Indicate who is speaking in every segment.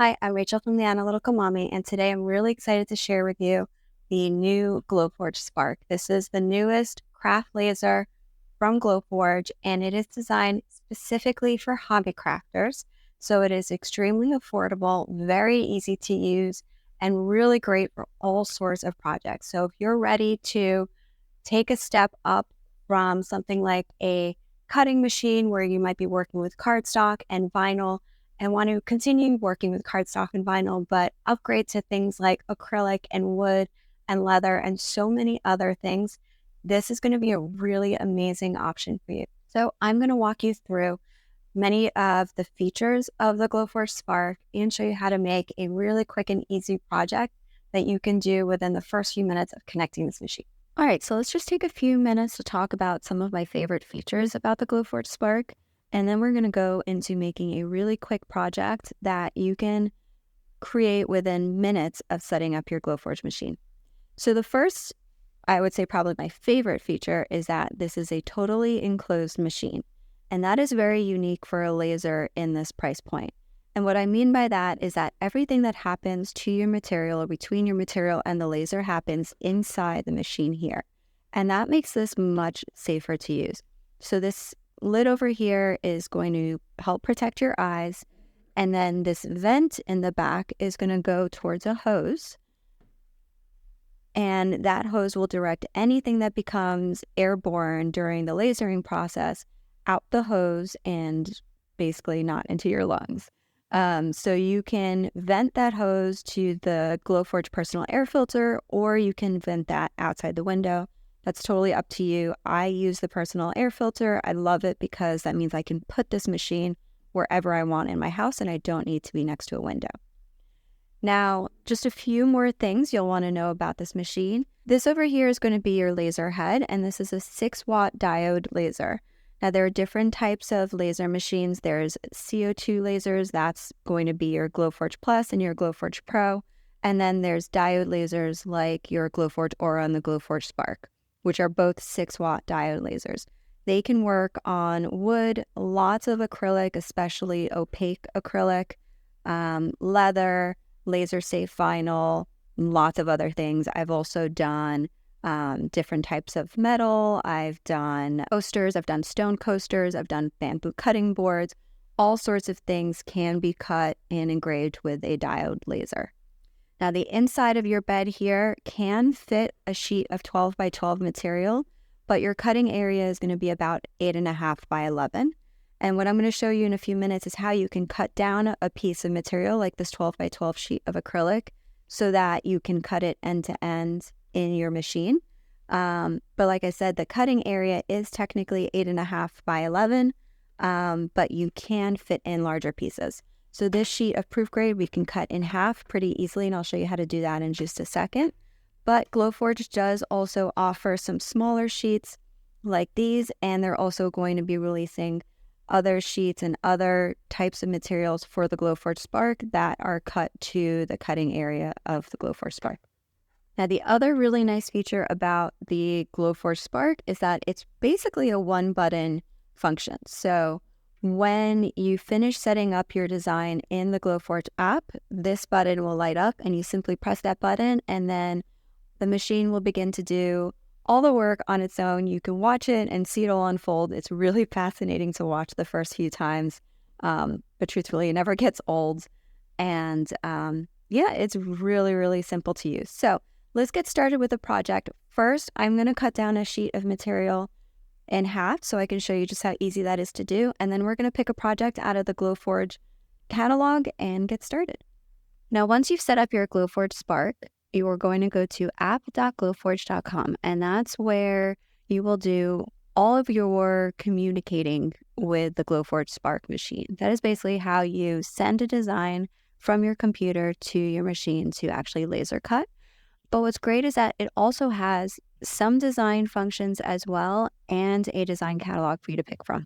Speaker 1: Hi, I'm Rachel from The Analytical Mommy, and today I'm really excited to share with you the new Glowforge Spark. This is the newest craft laser from Glowforge, and it is designed specifically for hobby crafters. So it is extremely affordable, very easy to use, and really great for all sorts of projects. So if you're ready to take a step up from something like a cutting machine where you might be working with cardstock and vinyl and want to continue working with cardstock and vinyl, but upgrade to things like acrylic and wood and leather and so many other things, this is going to be a really amazing option for you. So I'm going to walk you through many of the features of the Glowforge Spark and show you how to make a really quick and easy project that you can do within the first few minutes of connecting this machine. All right, so let's just take a few minutes to talk about some of my favorite features about the Glowforge Spark, and then we're going to go into making a really quick project that you can create within minutes of setting up your Glowforge machine. So the first, I would say probably my favorite feature, is that this is a totally enclosed machine, and that is very unique for a laser in this price point. And what I mean by that is that everything that happens to your material or between your material and the laser happens inside the machine here. And that makes this much safer to use. So this lid over here is going to help protect your eyes. And then this vent in the back is going to go towards a hose. And that hose will direct anything that becomes airborne during the lasering process out the hose and basically not into your lungs. So you can vent that hose to the Glowforge personal air filter, or you can vent that outside the window. That's totally up to you. I use the personal air filter. I love it because that means I can put this machine wherever I want in my house and I don't need to be next to a window. Now, just a few more things you'll want to know about this machine. This over here is going to be your laser head, and this is a 6-watt diode laser. Now, there are different types of laser machines. There's CO2 lasers, that's going to be your Glowforge Plus and your Glowforge Pro. And then there's diode lasers like your Glowforge Aura and the Glowforge Spark, which are both 6-watt diode lasers. They can work on wood, lots of acrylic, especially opaque acrylic, leather, laser-safe vinyl, lots of other things. I've also done different types of metal. I've done coasters, I've done stone coasters, I've done bamboo cutting boards. All sorts of things can be cut and engraved with a diode laser. Now, the inside of your bed here can fit a sheet of 12 by 12 material, but your cutting area is going to be about 8.5 by 11. And what I'm going to show you in a few minutes is how you can cut down a piece of material like this 12 by 12 sheet of acrylic so that you can cut it end to end in your machine. But like I said, the cutting area is technically 8.5 by 11, but you can fit in larger pieces. So this sheet of proof grade we can cut in half pretty easily, and I'll show you how to do that in just a second. But Glowforge does also offer some smaller sheets like these, and they're also going to be releasing other sheets and other types of materials for the Glowforge Spark that are cut to the cutting area of the Glowforge Spark. Now, the other really nice feature about the Glowforge Spark is that it's basically a one-button function. So when you finish setting up your design in the Glowforge app, this button will light up and you simply press that button and then the machine will begin to do all the work on its own. You can watch it and see it all unfold. It's really fascinating to watch the first few times, but truthfully, it never gets old. And yeah, it's really, really simple to use. So let's get started with the project. First, I'm going to cut down a sheet of material in half so I can show you just how easy that is to do. And then we're going to pick a project out of the Glowforge catalog and get started. Now, once you've set up your Glowforge Spark, you are going to go to app.glowforge.com, and that's where you will do all of your communicating with the Glowforge Spark machine. That is basically how you send a design from your computer to your machine to actually laser cut. But what's great is that it also has some design functions as well and a design catalog for you to pick from.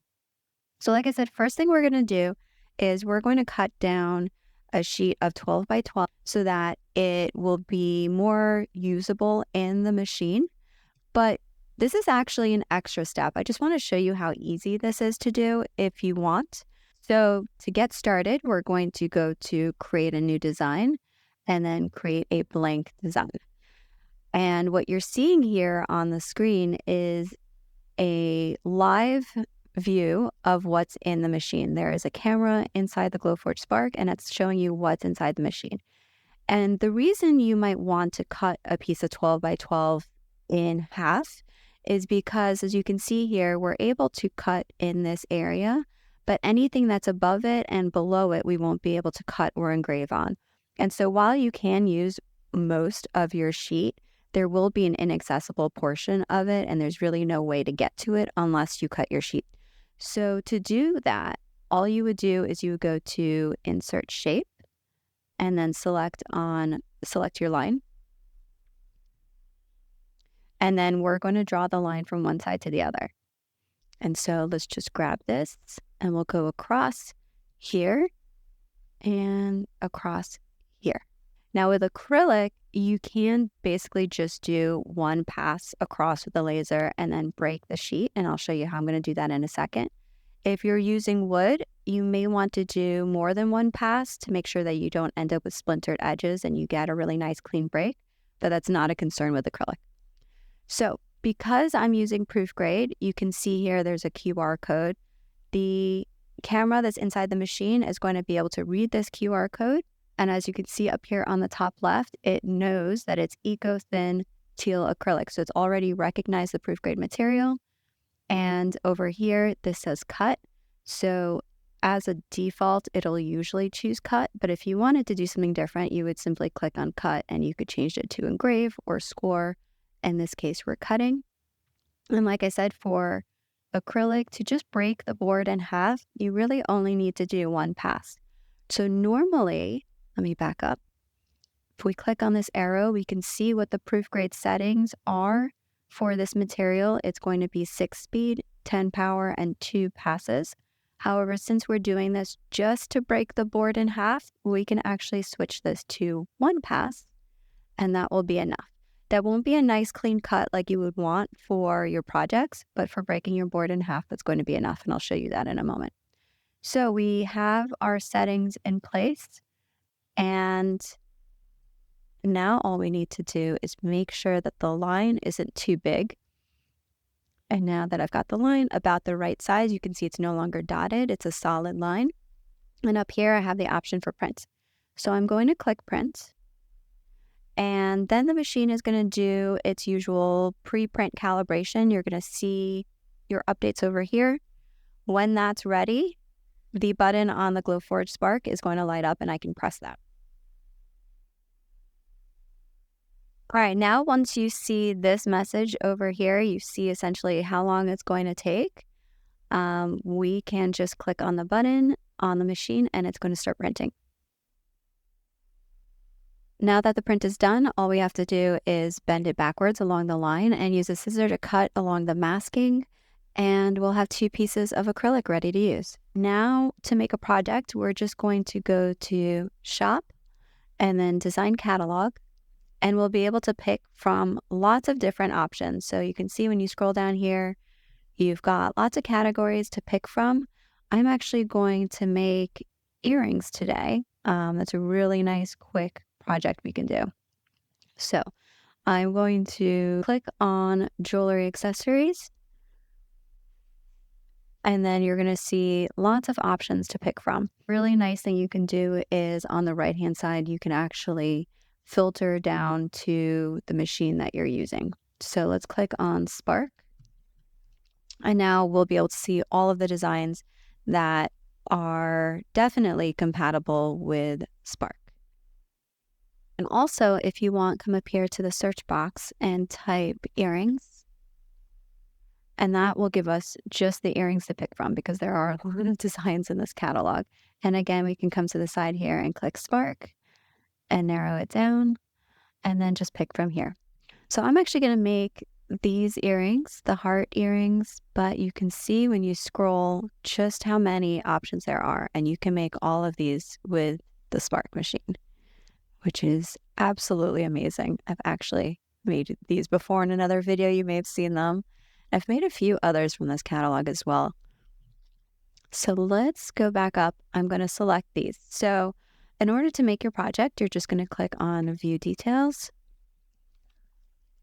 Speaker 1: So like I said, first thing we're going to do is we're going to cut down a sheet of 12 by 12 so that it will be more usable in the machine. But this is actually an extra step. I just want to show you how easy this is to do if you want. So to get started, we're going to go to create a new design and then create a blank design. And what you're seeing here on the screen is a live view of what's in the machine. There is a camera inside the Glowforge Spark, and it's showing you what's inside the machine. And the reason you might want to cut a piece of 12 by 12 in half is because, as you can see here, we're able to cut in this area, but anything that's above it and below it, we won't be able to cut or engrave on. And so while you can use most of your sheet, there will be an inaccessible portion of it, and there's really no way to get to it unless you cut your sheet. So to do that, all you would do is you would go to Insert Shape, and then select your line. And then we're going to draw the line from one side to the other. And so let's just grab this and we'll go across here and across here. Now with acrylic, you can basically just do one pass across with the laser and then break the sheet. And I'll show you how I'm going to do that in a second. If you're using wood, you may want to do more than one pass to make sure that you don't end up with splintered edges and you get a really nice clean break, but that's not a concern with acrylic. So because I'm using proof grade, you can see here there's a QR code. The camera that's inside the machine is going to be able to read this QR code. And as you can see up here on the top left, it knows that it's Eco Thin Teal Acrylic. So it's already recognized the proof grade material. And over here, this says cut. So as a default, it'll usually choose cut. But if you wanted to do something different, you would simply click on cut and you could change it to engrave or score. In this case, we're cutting. And like I said, for acrylic, to just break the board in half, you really only need to do one pass. So normally, let me back up. If we click on this arrow, we can see what the proof grade settings are. For this material, it's going to be 6 speed, 10 power, and 2 passes. However, since we're doing this just to break the board in half, we can actually switch this to 1 pass, and that will be enough. That won't be a nice clean cut like you would want for your projects, but for breaking your board in half, that's going to be enough, and I'll show you that in a moment. So we have our settings in place, and now all we need to do is make sure that the line isn't too big. And now that I've got the line about the right size, you can see it's no longer dotted. It's a solid line. And up here, I have the option for print. So I'm going to click print. And then the machine is going to do its usual pre-print calibration. You're going to see your updates over here. When that's ready, the button on the Glowforge Spark is going to light up and I can press that. All right, now once you see this message over here, you see essentially how long it's going to take. We can just click on the button on the machine and it's going to start printing. Now that the print is done, all we have to do is bend it backwards along the line and use a scissor to cut along the masking, and we'll have 2 pieces of acrylic ready to use. Now to make a project, we're just going to go to Shop and then Design Catalog. And we'll be able to pick from lots of different options. So you can see when you scroll down here, you've got lots of categories to pick from. I'm actually going to make earrings today. That's a really nice, quick project we can do. So I'm going to click on Jewelry Accessories. And then you're going to see lots of options to pick from. Really nice thing you can do is on the right-hand side, you can actually filter down to the machine that you're using. So let's click on Spark. And now we'll be able to see all of the designs that are definitely compatible with Spark. And also, if you want, come up here to the search box and type earrings. And that will give us just the earrings to pick from because there are a lot of designs in this catalog. And again, we can come to the side here and click Spark and narrow it down and then just pick from here. So I'm actually going to make these earrings, the heart earrings, but you can see when you scroll just how many options there are, and you can make all of these with the Spark machine, which is absolutely amazing. I've actually made these before in another video. You may have seen them. I've made a few others from this catalog as well. So let's go back up. I'm going to select these. So in order to make your project, you're just going to click on View Details.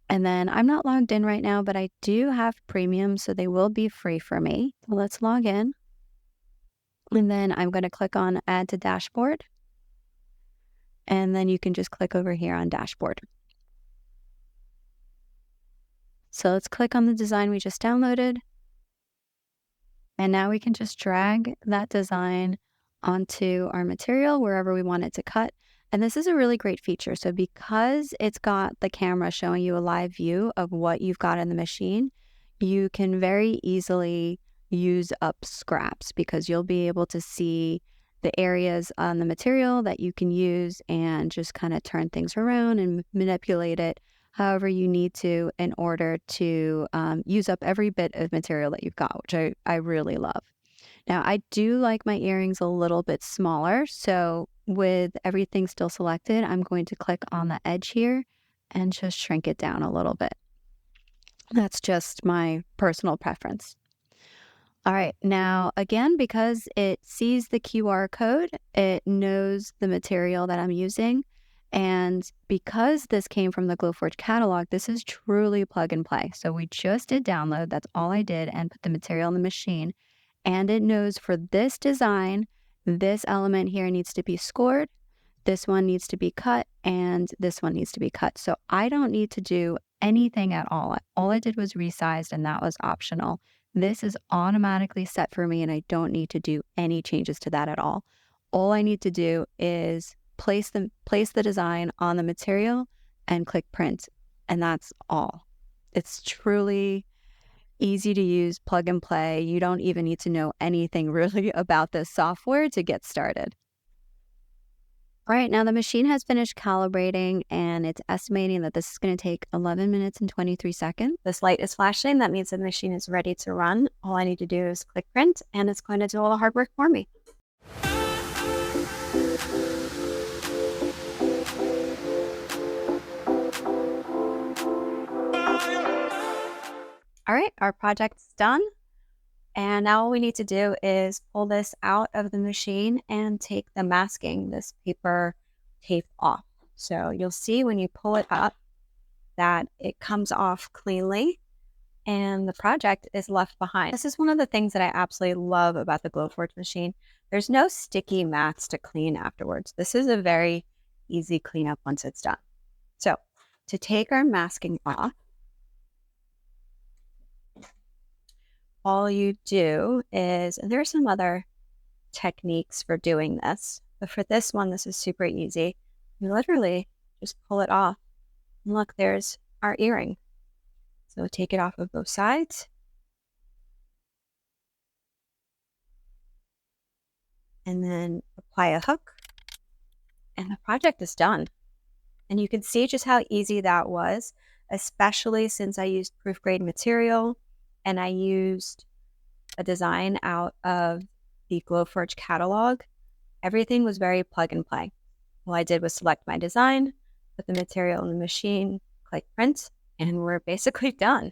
Speaker 1: And then I'm not logged in right now, but I do have premium, so they will be free for me. So let's log in. And then I'm going to click on Add to Dashboard. And then you can just click over here on Dashboard. So let's click on the design we just downloaded. And now we can just drag that design onto our material wherever we want it to cut. And this is a really great feature. So because it's got the camera showing you a live view of what you've got in the machine, you can very easily use up scraps because you'll be able to see the areas on the material that you can use and just kind of turn things around and manipulate it however you need to in order to use up every bit of material that you've got, which I really love. Now, I do like my earrings a little bit smaller, so with everything still selected, I'm going to click on the edge here and just shrink it down a little bit. That's just my personal preference. All right, now again, because it sees the QR code, it knows the material that I'm using. And because this came from the Glowforge catalog, this is truly plug and play. So we just did download, that's all I did, and put the material in the machine. And it knows for this design, this element here needs to be scored, this one needs to be cut, and this one needs to be cut. So I don't need to do anything at all. All I did was resized, and that was optional. This is automatically set for me, and I don't need to do any changes to that at all. All I need to do is place the design on the material and click print, and that's all. It's truly easy to use, plug and play. You don't even need to know anything really about this software to get started. All right, now the machine has finished calibrating and it's estimating that this is going to take 11 minutes and 23 seconds. This light is flashing. That means the machine is ready to run. All I need to do is click print and it's going to do all the hard work for me. All right, our project's done. And now all we need to do is pull this out of the machine and take the masking, this paper tape off. So you'll see when you pull it up that it comes off cleanly and the project is left behind. This is one of the things that I absolutely love about the Glowforge machine. There's no sticky mats to clean afterwards. This is a very easy cleanup once it's done. So to take our masking off, all you do is, and there's some other techniques for doing this, but for this one, this is super easy. You literally just pull it off. And look, there's our earring. So take it off of both sides. And then apply a hook. And the project is done. And you can see just how easy that was, especially since I used proof grade material and I used a design out of the Glowforge catalog. Everything was very plug and play. All I did was select my design, put the material in the machine, click print, and we're basically done.